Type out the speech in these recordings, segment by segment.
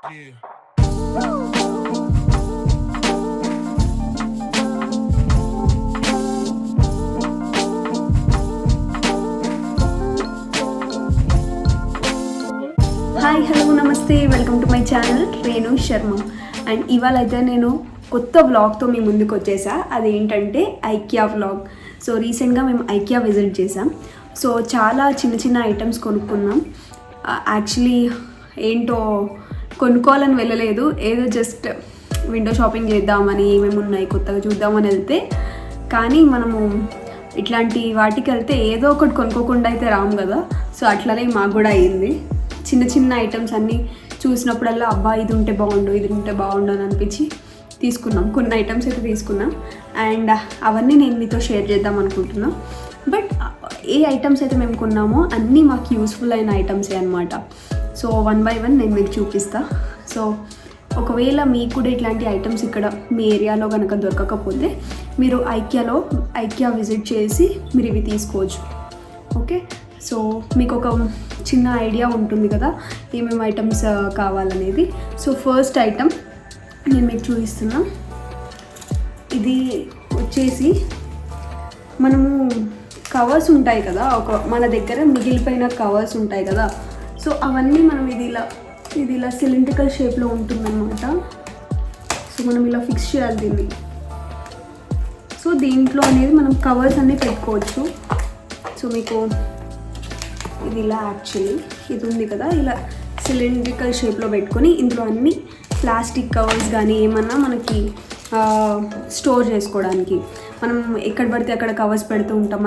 Hi hello నమస్తే, welcome to my channel Renu Sharma. And ఇవాళ అయితే నేను కొత్త వ్లాగ్తో మీ ముందుకు వచ్చేసా. అదేంటంటే ఐకియా వ్లాగ్. సో రీసెంట్గా మేము ఐకియా విజిట్ చేసాం. సో చాలా చిన్న చిన్న ఐటమ్స్ కొనుక్కున్నాం. యాక్చువల్లీ ఏంటో కొనుక్కోవాలని వెళ్ళలేదు, ఏదో జస్ట్ విండో షాపింగ్ చేద్దామని, ఏమేమి ఉన్నాయి కొత్తగా చూద్దామని వెళ్తే, కానీ మనము ఇట్లాంటి వాటికి వెళ్తే ఏదో ఒకటి కొనుక్కోకుండా అయితే రాము కదా. సో అట్లనే మాకు కూడా అయ్యింది. చిన్న చిన్న ఐటమ్స్ అన్నీ చూసినప్పుడల్లా అబ్బా ఇది ఉంటే బాగుండు, ఇది ఉంటే బాగుండు అని అనిపించి తీసుకున్నాం. కొన్ని ఐటమ్స్ అయితే తీసుకున్నాం అండ్ అవన్నీ నేను మీతో షేర్ చేద్దాం అనుకుంటున్నాను. బట్ ఏ ఐటమ్స్ అయితే మేము కొన్నామో అన్నీ మాకు యూస్ఫుల్ అయిన ఐటమ్సే అనమాట. సో వన్ బై వన్ నేను మీకు చూపిస్తా. సో ఒకవేళ మీకు కూడా ఇట్లాంటి ఐటమ్స్ ఇక్కడ మీ ఏరియాలో కనుక దొరకకపోతే మీరు ఐకియా విజిట్ చేసి మీరు ఇవి తీసుకోవచ్చు. ఓకే, సో మీకు ఒక చిన్న ఐడియా ఉంటుంది కదా ఏమేమి ఐటమ్స్ కావాలనేది. సో ఫస్ట్ ఐటమ్ నేను మీకు చూపిస్తున్నా. ఇది వచ్చేసి మనము కవర్స్ ఉంటాయి కదా, మన దగ్గర మిగిలిపోయిన కవర్స్ ఉంటాయి కదా. సో అవన్నీ మనం ఇది ఇలా సిలిండ్రికల్ షేప్లో ఉంటుందన్నమాట. సో మనం ఇలా ఫిక్స్ చేయాలి దీన్ని. సో దీంట్లో అనేది మనం కవర్స్ అన్నీ పెట్టుకోవచ్చు. సో మీకు ఇది ఇలా యాక్చువల్లీ ఇది ఉంది కదా, ఇలా సిలిండ్రికల్ షేప్లో పెట్టుకొని ఇందులో అన్ని ప్లాస్టిక్ కవర్స్ కానీ ఏమన్నా మనకి స్టోర్ చేసుకోవడానికి. మనం ఎక్కడ పడితే అక్కడ కవర్స్ పెడుతూ ఉంటాం,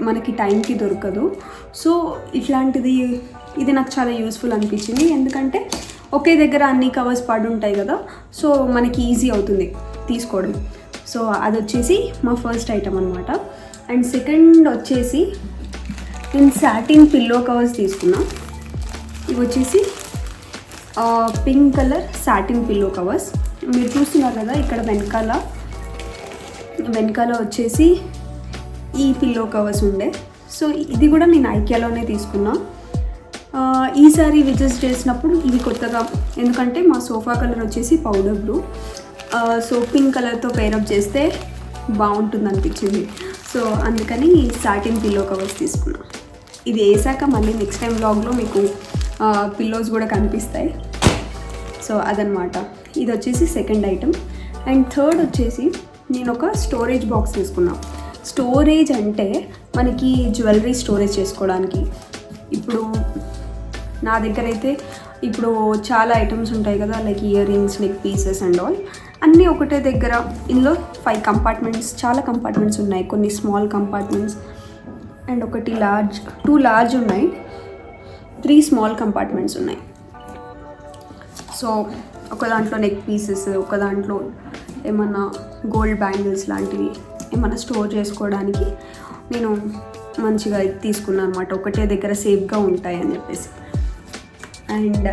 మనకి టైంకి దొరకదు. సో ఇది నాకు చాలా యూస్ఫుల్ అనిపించింది, ఎందుకంటే ఒకే దగ్గర అన్ని కవర్స్ పడి ఉంటాయి కదా. సో మనకి ఈజీ అవుతుంది తీసుకోవడం. సో అది వచ్చేసి మా ఫస్ట్ ఐటమ్ అనమాట. అండ్ సెకండ్ వచ్చేసి నేను సాటిన్ పిల్లో కవర్స్ తీసుకున్నా. ఇవి వచ్చేసి pink colour satin pillow covers. మీరు చూస్తున్నారు కదా ఇక్కడ వెనకాల వచ్చేసి ఈ పిల్లో కవర్స్ ఉండే. సో ఇది కూడా నేను ఐకియాలోనే తీసుకున్నా. ఈసారి విజిట్ చేసినప్పుడు ఇవి కొత్తగా, ఎందుకంటే మా సోఫా కలర్ వచ్చేసి పౌడర్ బ్లూ, సో పింక్ కలర్తో పేరప్ చేస్తే బాగుంటుంది అనిపించింది. సో అందుకని సాటిన్ పిల్లో కవర్స్ తీసుకున్నా. ఇది వేసాక మళ్ళీ నెక్స్ట్ టైం వ్లాగ్లో మీకు పిల్లోస్ కూడా కనిపిస్తాయి. సో అదనమాట. ఇది వచ్చేసి సెకండ్ ఐటమ్. అండ్ థర్డ్ వచ్చేసి నేను ఒక స్టోరేజ్ బాక్స్ తీసుకున్నా. స్టోరేజ్ అంటే మనకి జ్యువెలరీ స్టోరేజ్ చేసుకోవడానికి. ఇప్పుడు నా దగ్గర అయితే ఇప్పుడు చాలా ఐటమ్స్ ఉంటాయి కదా, like ear rings, neck pieces and all అన్నీ ఒకటే దగ్గర. ఇందులో 5 కంపార్ట్మెంట్స్, చాలా కంపార్ట్మెంట్స్ ఉన్నాయి. కొన్ని స్మాల్ కంపార్ట్మెంట్స్ అండ్ 2 లార్జ్ ఉన్నాయి, 3 స్మాల్ కంపార్ట్మెంట్స్ ఉన్నాయి. సో ఒక దాంట్లో నెక్ పీసెస్, ఒక దాంట్లో ఏమన్నా గోల్డ్ బ్యాంగిల్స్ లాంటివి ఏమన్నా స్టోర్ చేసుకోవడానికి నేను మంచిగా తీసుకున్నాను అనమాట. ఒకటే దగ్గర సేఫ్గా ఉంటాయి అని చెప్పేసి. అండ్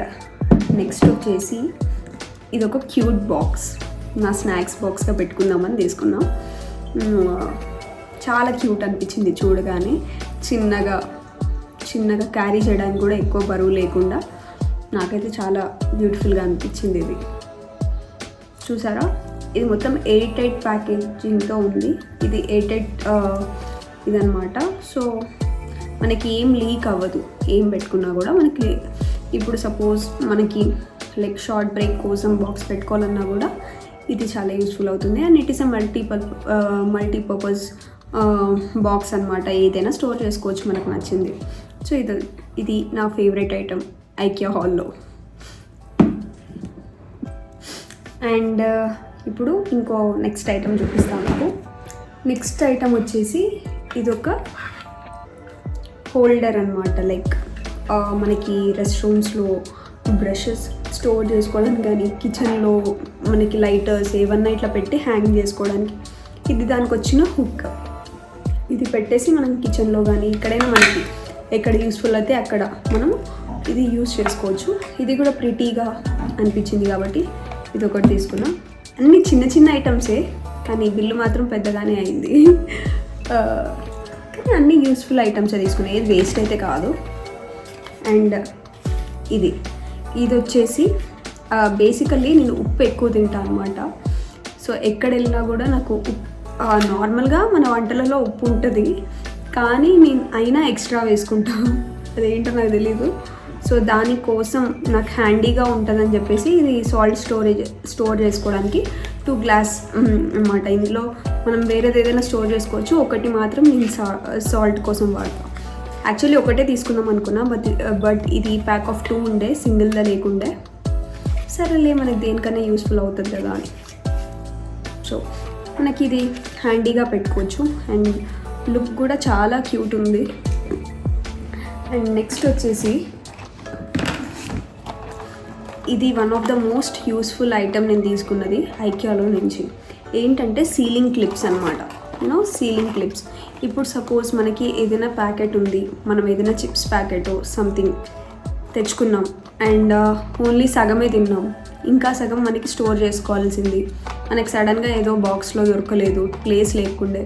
నెక్స్ట్ వచ్చేసి ఇది ఒక క్యూట్ బాక్స్, నా స్నాక్స్ బాక్స్గా పెట్టుకుందామని తీసుకున్నాం. చాలా క్యూట్ అనిపించింది చూడగానే. చిన్నగా క్యారీ చేయడానికి కూడా ఎక్కువ బరువు లేకుండా నాకైతే చాలా బ్యూటిఫుల్గా అనిపించింది. ఇది చూసారా, ఇది మొత్తం 8 ప్యాకేజింగ్తో ఉంది. ఇది 8 ఇదనమాట. సో మనకి ఏం లీక్ అవ్వదు, ఏం పెట్టుకున్నా కూడా మనకి. ఇప్పుడు సపోజ్ మనకి లైక్ షార్ట్ బ్రేక్ కోసం బాక్స్ పెట్టుకోవాలన్నా కూడా ఇది చాలా యూస్ఫుల్ అవుతుంది. And it is a multipurpose box అనమాట. ఏదైనా స్టోర్ చేసుకోవచ్చు మనకు నచ్చింది. సో ఇది నా ఫేవరెట్ ఐటమ్ ఐకియా హాల్లో. అండ్ ఇప్పుడు ఇంకో నెక్స్ట్ ఐటమ్ చూపిస్తాను మీకు. నెక్స్ట్ ఐటమ్ వచ్చేసి ఇది ఒక హోల్డర్ అనమాట. లైక్ మనకి రెస్ట్ రూమ్స్లో బ్రషెస్ స్టోర్ చేసుకోవడానికి కానీ, కిచెన్లో మనకి లైటర్స్ ఏమన్నా ఇట్లా పెట్టి హ్యాంగ్ చేసుకోవడానికి ఇది దానికి వచ్చిన హుక్. ఇది పెట్టేసి మనం కిచెన్లో కానీ ఎక్కడైనా మనకి ఎక్కడ యూస్ఫుల్ అయితే అక్కడ మనం ఇది యూస్ చేసుకోవచ్చు. ఇది కూడా ప్రిటీగా అనిపించింది కాబట్టి ఇది ఒకటి తీసుకున్నాం. అన్నీ చిన్న చిన్న ఐటమ్సే కానీ బిల్లు మాత్రం పెద్దగానే అయింది. కానీ అన్నీ యూస్ఫుల్ ఐటమ్సే తీసుకున్నాయి, ఏది వేస్ట్ అయితే కాదు. అండ్ ఇది వచ్చేసి బేసికల్లీ నేను ఉప్పు ఎక్కువ తింటాను అనమాట. సో ఎక్కడ వెళ్ళినా కూడా నాకు నార్మల్గా మన వంటలలో ఉప్పు ఉంటుంది, కానీ నేను అయినా ఎక్స్ట్రా వేసుకుంటాను. అదేంటో నాకు తెలీదు. సో దానికోసం నాకు హ్యాండీగా ఉంటుందని చెప్పేసి ఇది సాల్ట్ స్టోర్ చేసుకోవడానికి 2 గ్లాస్ అన్నమాట. ఇందులో మనం వేరేది ఏదైనా స్టోర్ చేసుకోవచ్చు, ఒకటి మాత్రం నేను సాల్ట్ కోసం వాడతాను. యాక్చువల్లీ ఒకటే తీసుకుందాం అనుకున్నా, బట్ ఇది ప్యాక్ ఆఫ్ 2 ఉండే, సింగిల్గా లేకుండే. సరేలే మనకి దేనికన్నా యూస్ఫుల్ అవుతుంది కదా అని. సో మనకి ఇది హ్యాండీగా పెట్టుకోవచ్చు అండ్ లుక్ కూడా చాలా క్యూట్ ఉంది. అండ్ నెక్స్ట్ వచ్చేసి ఇది one of the most useful item నేను తీసుకున్నది ఐకియాలో నుంచి. ఏంటంటే సీలింగ్ క్లిప్స్ అనమాట. Ceiling clips. ఇప్పుడు సపోజ్ మనకి ఏదైనా ప్యాకెట్ ఉంది, మనం ఏదైనా చిప్స్ ప్యాకెట్ సంథింగ్ తెచ్చుకున్నాం అండ్ ఓన్లీ సగమే తిన్నాం, ఇంకా సగం మనకి స్టోర్ చేసుకోవాల్సింది, మనకి సడన్గా ఏదో బాక్స్లో దొరకలేదు, ప్లేస్ లేకుండే.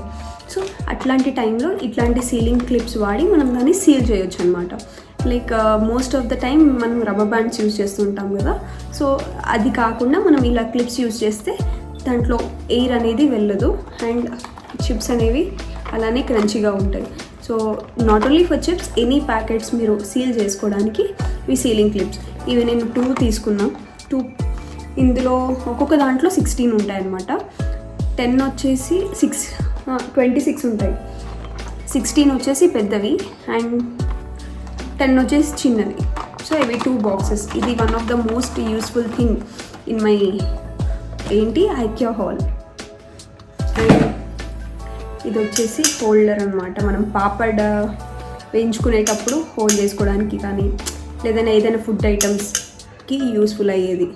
సో అట్లాంటి టైంలో ఇట్లాంటి సీలింగ్ క్లిప్స్ వాడి మనం దాన్ని సీల్ చేయొచ్చు అనమాట. Like most of the time మనం రబ్బర్ బ్యాండ్స్ యూజ్ చేస్తుంటాం కదా. సో అది కాకుండా మనం ఇలా క్లిప్స్ యూజ్ చేస్తే దాంట్లో ఎయిర్ అనేది వెళ్ళదు అండ్ చిప్స్ అనేవి అలానే క్రంచీగా ఉంటాయి. So not only for chips, any packets మీరు సీల్ చేసుకోవడానికి ఇవి సీలింగ్ క్లిప్స్. ఇవి నేను 2 తీసుకున్నా. 2 ఇందులో ఒక్కొక్క దాంట్లో 16 ఉంటాయన్నమాట. 10 వచ్చేసి 26 ఉంటాయి. 16 వచ్చేసి పెద్దవి అండ్ 10 వచ్చేసి చిన్నవి. సో ఇవి 2 బాక్సెస్. ఇది one of the most useful thing in my IKEA hall. And ఇది వచ్చేసి హోల్డర్ అనమాట. మనం పాపడ్ వేయించుకునేటప్పుడు హోల్డ్ చేసుకోవడానికి కానీ లేదైనా ఏదైనా ఫుడ్ ఐటమ్స్కి యూస్ఫుల్ అయ్యేది.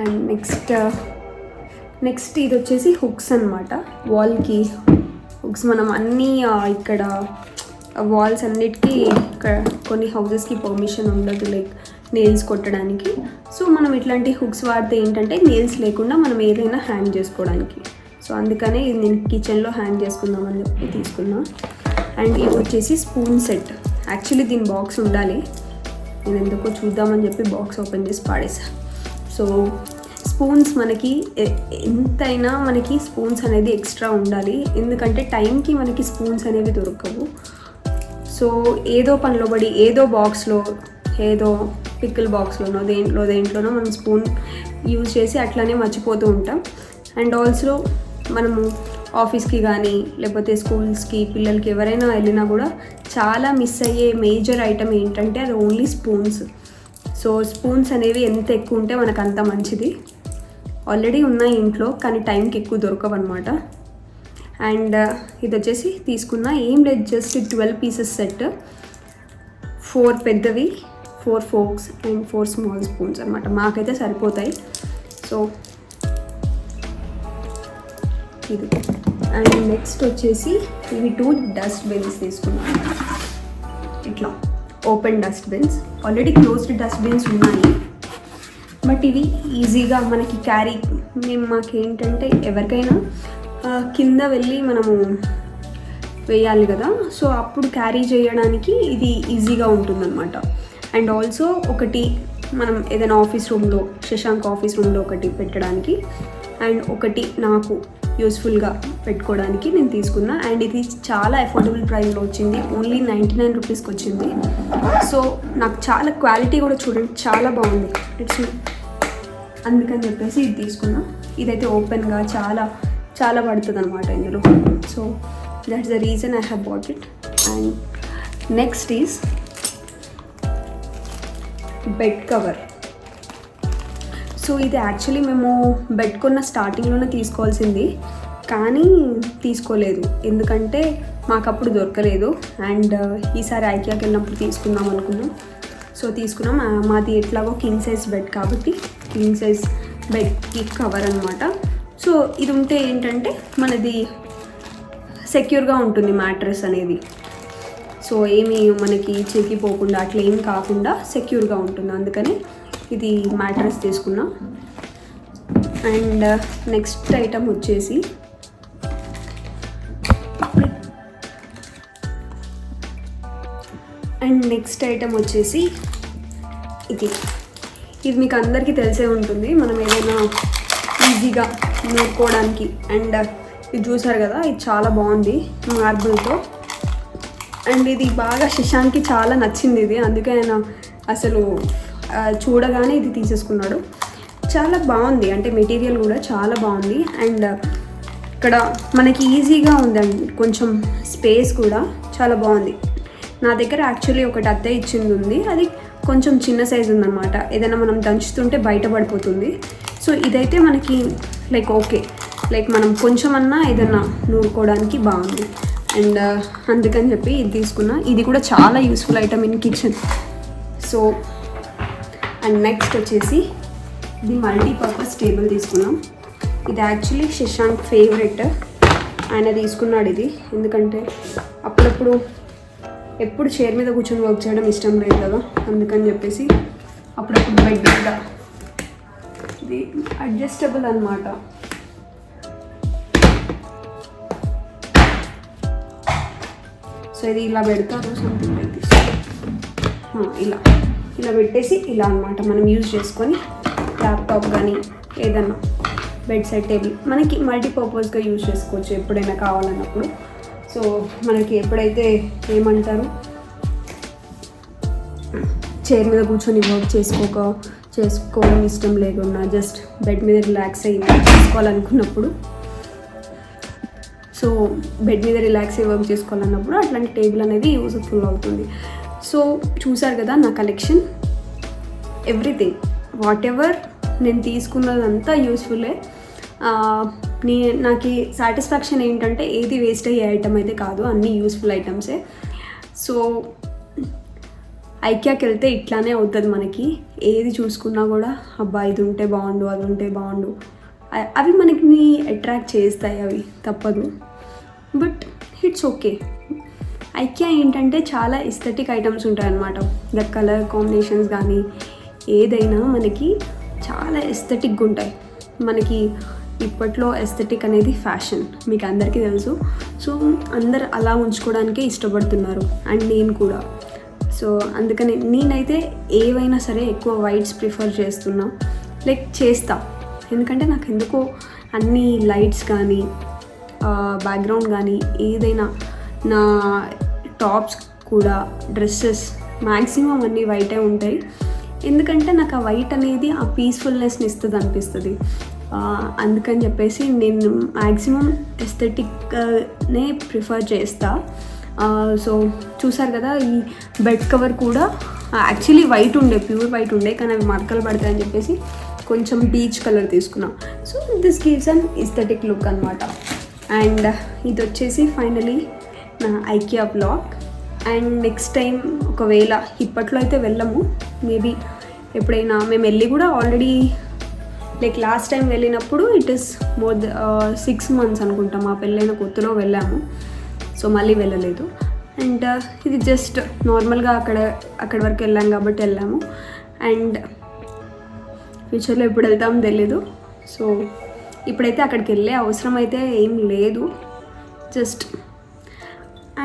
అండ్ నెక్స్ట్ ఇది వచ్చేసి హుక్స్ అనమాట. వాల్కి హుక్స్. మనం అన్నీ ఇక్కడ వాల్స్ అన్నిటికీ కొన్ని హౌజెస్కి పర్మిషన్ ఉండదు లైక్ నెయిల్స్ కొట్టడానికి. సో మనం ఇట్లాంటి హుక్స్ వాడితే ఏంటంటే నెయిల్స్ లేకుండా మనం ఏదైనా హ్యాంగ్ చేసుకోవడానికి. సో అందుకనే ఇది నేను కిచెన్లో హ్యాంగ్ చేసుకుందామని చెప్పి తీసుకున్నా. అండ్ ఇది వచ్చేసి స్పూన్ సెట్. యాక్చువల్లీ దీని బాక్స్ ఉండాలి, నేను ఎందుకో చూద్దామని చెప్పి బాక్స్ ఓపెన్ చేసి పాడేసా. సో స్పూన్స్ మనకి ఎంతైనా మనకి స్పూన్స్ అనేది ఎక్స్ట్రా ఉండాలి, ఎందుకంటే టైంకి మనకి స్పూన్స్ అనేవి దొరకవు. సో ఏదో పనిలో పడి ఏదో బాక్స్లో ఏదో పికిల్ బాక్స్లోనో దేంట్లోనో మనం స్పూన్ యూజ్ చేసి అట్లానే మర్చిపోతూ ఉంటాం. అండ్ ఆల్సో మనము ఆఫీస్కి కానీ లేకపోతే స్కూల్స్కి పిల్లలకి ఎవరైనా వెళ్ళినా కూడా చాలా మిస్ అయ్యే మేజర్ ఐటమ్ ఏంటంటే అది ఓన్లీ స్పూన్స్. సో స్పూన్స్ అనేవి ఎంత ఎక్కువ ఉంటే మనకు అంత మంచిది. ఆల్రెడీ ఉన్నాయి ఇంట్లో కానీ టైంకి ఎక్కువ దొరకవు అనమాట. అండ్ ఇది వచ్చేసి తీసుకున్న ఏం లేదు, జస్ట్ 12 పీసెస్ సెట్. 4 పెద్దవి, 4 ఫోక్స్ అండ్ 4 స్మాల్ స్పూన్స్ అనమాట. మాకైతే సరిపోతాయి. సో ఇది. అండ్ నెక్స్ట్ వచ్చేసి ఇవి 2 డస్ట్బిన్స్ తీసుకున్నాను. ఇట్లా open dustbins. Already closed dustbins ఉన్నాయి, బట్ ఇవి ఈజీగా మనకి క్యారీ. మాకేంటంటే ఎవరికైనా కింద వెళ్ళి మనము వేయాలి కదా, సో అప్పుడు క్యారీ చేయడానికి ఇది ఈజీగా ఉంటుందన్నమాట. అండ్ ఆల్సో ఒకటి మనం ఏదైనా ఆఫీస్ రూమ్లో, శశాంక్ ఆఫీస్ రూమ్లో ఒకటి పెట్టడానికి అండ్ ఒకటి నాకు యూస్ఫుల్గా పెట్టుకోవడానికి నేను తీసుకున్నా. అండ్ ఇది చాలా అఫోర్డబుల్ ప్రైస్లో వచ్చింది, ఓన్లీ 99 రూపీస్కి వచ్చింది. సో నాకు చాలా క్వాలిటీ కూడా చూడండి చాలా బాగుంది. అందుకని చెప్పేసి ఇది తీసుకున్నా. ఇదైతే ఓపెన్గా చాలా పడుతుంది అనమాట ఇందులో. So that's the reason I have bought it. And next is bed cover. So ఇది యాక్చువల్లీ మేము బెడ్ కొన్న స్టార్టింగ్లోనే తీసుకోవాల్సింది, కానీ తీసుకోలేదు ఎందుకంటే మాకు అప్పుడు దొరకలేదు. అండ్ ఈసారి ఐకియాకి వెళ్ళినప్పుడు తీసుకుందాం అనుకున్నాం. సో తీసుకున్నాం. మాది ఎట్లాగో కింగ్ సైజ్ బెడ్ కాబట్టి కింగ్ సైజ్ బెడ్కి కవర్ అనమాట. సో ఇది ఉంటే ఏంటంటే మనది సెక్యూర్గా ఉంటుంది మ్యాట్రెస్ అనేది. సో ఏమి మనకి చెక్కిపోకుండా అట్లా ఏం కాకుండా సెక్యూర్గా ఉంటుంది, అందుకని ఇది మ్యాట్రెస్ తీసుకున్నా. అండ్ నెక్స్ట్ ఐటమ్ వచ్చేసి ఇది మీకు అందరికీ తెలిసే ఉంటుంది, మనం ఏదైనా ఈజీగా నూరుకోవడానికి. అండ్ ఇది చూసారు కదా, ఇది చాలా బాగుంది మార్బుల్తో. అండ్ ఇది బాగా శశాంక్కి చాలా నచ్చింది ఇది, అందుకే ఆయన అసలు చూడగానే ఇది తీసేసుకున్నాడు. చాలా బాగుంది, అంటే మెటీరియల్ కూడా చాలా బాగుంది. అండ్ ఇక్కడ మనకి ఈజీగా ఉందండి, కొంచెం స్పేస్ కూడా చాలా బాగుంది. నా దగ్గర యాక్చువల్లీ ఒకటి అత్తయ్య ఇచ్చింది ఉంది, అది కొంచెం చిన్న సైజు ఉందన్నమాట, ఏదైనా మనం దంచుతుంటే బయటపడిపోతుంది. సో ఇదైతే మనకి లైక్ ఓకే, లైక్ మనం కొంచెమన్నా ఏదైనా నూరుకోవడానికి బాగుంది. అండ్ అందుకని చెప్పి ఇది తీసుకున్నా. ఇది కూడా చాలా useful item in kitchen. So and next వచ్చేసి ఇది మల్టీపర్పస్ టేబుల్ తీసుకున్నాం. ఇది యాక్చువల్లీ శశాంక్ ఫేవరెట్, ఆయన తీసుకున్నాడు ఇది. ఎందుకంటే అప్పుడప్పుడు ఎప్పుడు చైర్ మీద కూర్చొని వర్క్ చేయడం ఇష్టం లేదు కదా, అందుకని చెప్పేసి అప్పుడప్పుడు బెడ్ మీద. ఇది అడ్జస్టబుల్ అన్నమాట. సో ఇది ఇలా పెడతారు, సంథింగ్ లైక్ దిస్. ఇలా పెట్టేసి ఇలా అనమాట మనం యూజ్ చేసుకొని ల్యాప్టాప్ కానీ ఏదన్నా బెడ్ సైడ్ టేబుల్ మనకి మల్టీపర్పస్గా యూజ్ చేసుకోవచ్చు ఎప్పుడైనా కావాలన్నప్పుడు. సో మనకి ఎప్పుడైతే ఏమంటారు చైర్ మీద కూర్చొని వర్క్ చేసుకోవడం ఇష్టం లేకుండా జస్ట్ బెడ్ మీద రిలాక్స్ అయ్యి చేసుకోవాలనుకున్నప్పుడు, సో బెడ్ మీద రిలాక్స్ అయ్యి వర్క్ చేసుకోవాలన్నప్పుడు అట్లాంటి టేబుల్ అనేది యూజ్ఫుల్ అవుతుంది. సో చూసారు కదా నా కలెక్షన్, ఎవ్రీథింగ్ వాట్ ఎవర్ నేను తీసుకున్నదంతా యూస్ఫుల్లే. నాకు సాటిస్ఫాక్షన్ ఏంటంటే ఏది వేస్ట్ అయ్యే ఐటమ్ అయితే కాదు, అన్నీ యూస్ఫుల్ ఐటమ్సే. సో ఐకియాకి వెళ్తే ఇట్లానే అవుతుంది మనకి, ఏది చూసుకున్నా కూడా అబ్బా ఇది ఉంటే బాగుండు, అది ఉంటే బాగుండు, అవి మనకి అట్రాక్ట్ చేస్తాయి, అవి తప్పదు. But it's okay. ఐకియా ఏంటంటే చాలా ఎస్థెటిక్ ఐటమ్స్ ఉంటాయి అన్నమాట. ద కలర్ కాంబినేషన్స్ కానీ ఏదైనా మనకి చాలా ఎస్థెటిక్గా ఉంటాయి. మనకి ఇప్పట్లో ఎస్థెటిక్ అనేది ఫ్యాషన్, మీకు అందరికీ తెలుసు. సో అందరు అలా ఉంచుకోవడానికే ఇష్టపడుతున్నారు, అండ్ నేను కూడా. సో అందుకని నేనైతే ఏవైనా సరే ఎక్కువ వైట్స్ ప్రిఫర్ చేస్తున్నా, లైక్ చేస్తా. ఎందుకంటే నాకు ఎందుకో అన్ని లైట్స్ కానీ బ్యాక్గ్రౌండ్ కానీ ఏదైనా, నా టాప్స్ కూడా డ్రెస్సెస్ మ్యాక్సిమం అన్నీ వైటే ఉంటాయి. ఎందుకంటే నాకు ఆ వైట్ అనేది ఆ పీస్ఫుల్నెస్ని ఇస్తుంది అనిపిస్తుంది. అందుకని చెప్పేసి నేను మ్యాక్సిమం ఎస్థెటిక్నే ప్రిఫర్ చేస్తా. సో చూసారు కదా, ఈ బెడ్ కవర్ కూడా యాక్చువల్లీ వైట్ ఉండే, ప్యూర్ వైట్ ఉండే, కానీ అవి మరకలు పడతాయని చెప్పేసి కొంచెం బీచ్ కలర్ తీసుకున్నాం. So this gives an aesthetic look అనమాట. అండ్ ఇది వచ్చేసి ఫైనలీ నా IKEA blog. And next time ఒకవేళ ఇప్పట్లో అయితే వెళ్ళము, మేబీ ఎప్పుడైనా మేము వెళ్ళి కూడా ఆల్రెడీ లైక్ లాస్ట్ టైం వెళ్ళినప్పుడు ఇట్ ఈస్ మోర్ 6 months అనుకుంటాం, మా పెళ్ళైన కొత్తలో వెళ్ళాము. సో మళ్ళీ వెళ్ళలేదు. అండ్ ఇది జస్ట్ నార్మల్గా అక్కడి వరకు వెళ్ళాం కాబట్టి వెళ్ళాము. అండ్ ఫ్యూచర్లో ఎప్పుడు వెళ్తామో తెలీదు. సో ఇప్పుడైతే అక్కడికి వెళ్ళే అవసరం అయితే ఏం లేదు, just.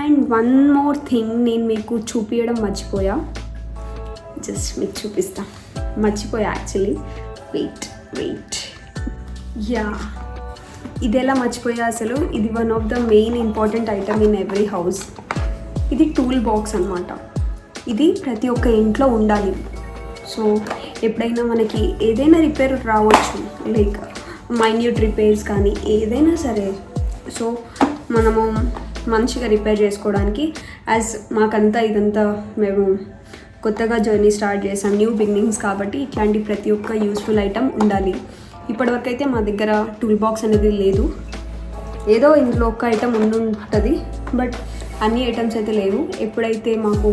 And one more thing నేను మీకు చూపించడం మర్చిపోయా, జస్ట్ మీకు చూపిస్తా. మర్చిపోయా యాక్చువల్లీ, వెయిట్ యా, ఇది ఎలా మర్చిపోయా అసలు. ఇది one of the main important item in every house. ఇది టూల్ బాక్స్ అనమాట. ఇది ప్రతి ఒక్క ఇంట్లో ఉండాలి. సో ఎప్పుడైనా మనకి ఏదైనా రిపేర్ రావచ్చు, లైక్ మైన్యూట్ రిపేర్స్ కానీ ఏదైనా సరే, సో మనము మంచిగా రిపేర్ చేసుకోవడానికి, యాజ్ మాకంతా ఇదంతా మేము కొత్తగా జర్నీ స్టార్ట్ చేసాం, న్యూ బిగినింగ్స్ కాబట్టి ఇట్లాంటి ప్రతి ఒక్క యూస్ఫుల్ ఐటమ్ ఉండాలి. ఇప్పటివరకు అయితే మా దగ్గర టూల్ బాక్స్ అనేది లేదు, ఏదో ఇందులో ఒక్క ఐటమ్ ఉంటుంది, బట్ అన్ని ఐటమ్స్ అయితే లేవు. ఎప్పుడైతే మాకు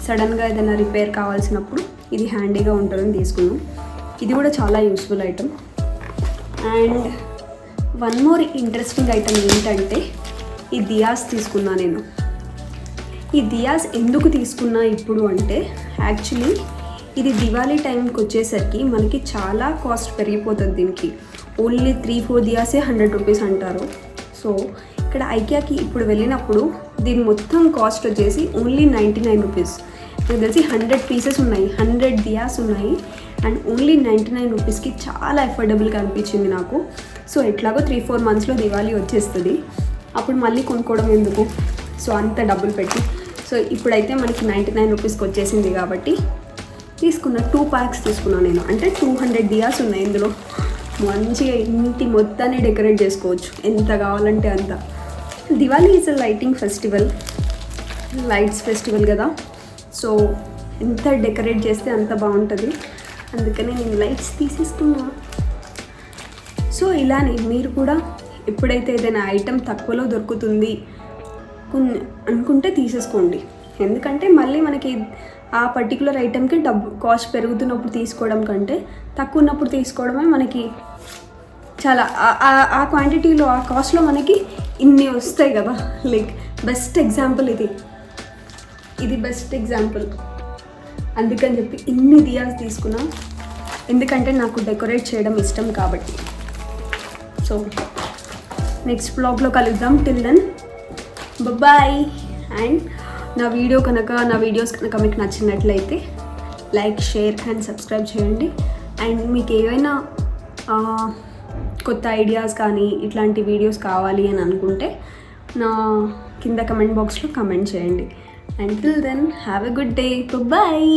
సడన్గా ఏదైనా రిపేర్ కావాల్సినప్పుడు ఇది హ్యాండీగా ఉంటుందని తీసుకున్నాం. ఇది కూడా చాలా useful item. And one more interesting item ఏంటంటే ఈ దియాస్ తీసుకున్నా నేను. ఈ దియాస్ ఎందుకు తీసుకున్నా ఇప్పుడు అంటే, యాక్చువల్లీ ఇది దివాళీ టైంకి వచ్చేసరికి మనకి చాలా కాస్ట్ పెరిగిపోతుంది దీనికి. ఓన్లీ 3-4 దియాసే 100 రూపీస్ అంటారు. సో ఇక్కడ ఐకియాకి ఇప్పుడు వెళ్ళినప్పుడు దీని మొత్తం కాస్ట్ వచ్చేసి ఓన్లీ 99 రూపీస్. నాకు తెలిసి 100 పీసెస్ ఉన్నాయి, 100 దియాస్ ఉన్నాయి. అండ్ ఓన్లీ 99 రూపీస్కి చాలా అఫోర్డబుల్గా అనిపించింది నాకు. సో ఎట్లాగో 3-4 మంత్స్లో దివాళీ వచ్చేస్తుంది, అప్పుడు మళ్ళీ కొనుక్కోవడం ఎందుకు, సో అంత డబ్బులు పెట్టి. సో ఇప్పుడైతే మనకి 99 రూపీస్కి వచ్చేసింది కాబట్టి తీసుకున్న 2 ప్యాక్స్ తీసుకున్నాను నేను. అంటే 200 దియాస్ ఉన్నాయి ఇందులో. మంచిగా ఇంటి మొత్తాన్ని డెకరేట్ చేసుకోవచ్చు ఎంత కావాలంటే అంత. Diwali is a lighting festival, lights festival కదా. సో ఎంత డెకరేట్ చేస్తే అంత బాగుంటుంది, అందుకనే నేను లైట్స్ తీసేసుకున్నా. సో ఇలానే మీరు కూడా ఎప్పుడైతే ఏదైనా ఐటెం తక్కువలో దొరుకుతుంది అనుకుంటే తీసేసుకోండి. ఎందుకంటే మళ్ళీ మనకి ఆ పర్టికులర్ ఐటెంకి కాస్ట్ పెరుగుతున్నప్పుడు తీసుకోవడం కంటే తక్కువ ఉన్నప్పుడు తీసుకోవడమే మనకి చాలా ఆ క్వాంటిటీలో ఆ కాస్ట్లో మనకి ఇన్ని వస్తాయి కదా. లైక్ బెస్ట్ ఎగ్జాంపుల్ ఇది బెస్ట్ ఎగ్జాంపుల్. అందుకని చెప్పి ఇన్ని దియాస్ తీసుకున్నా, ఎందుకంటే నాకు డెకరేట్ చేయడం ఇష్టం కాబట్టి. సో నెక్స్ట్ బ్లాగ్లో కలుద్దాం. Till then bye. అండ్ నా వీడియోస్ కనుక మీకు నచ్చినట్లయితే లైక్, షేర్ అండ్ సబ్స్క్రైబ్ చేయండి. అండ్ మీకు ఏవైనా కొత్త ఐడియాస్ కానీ ఇట్లాంటి వీడియోస్ కావాలి అని అనుకుంటే నా కింద కమెంట్ బాక్స్లో కమెంట్ చేయండి. And till then have a good day. Bye.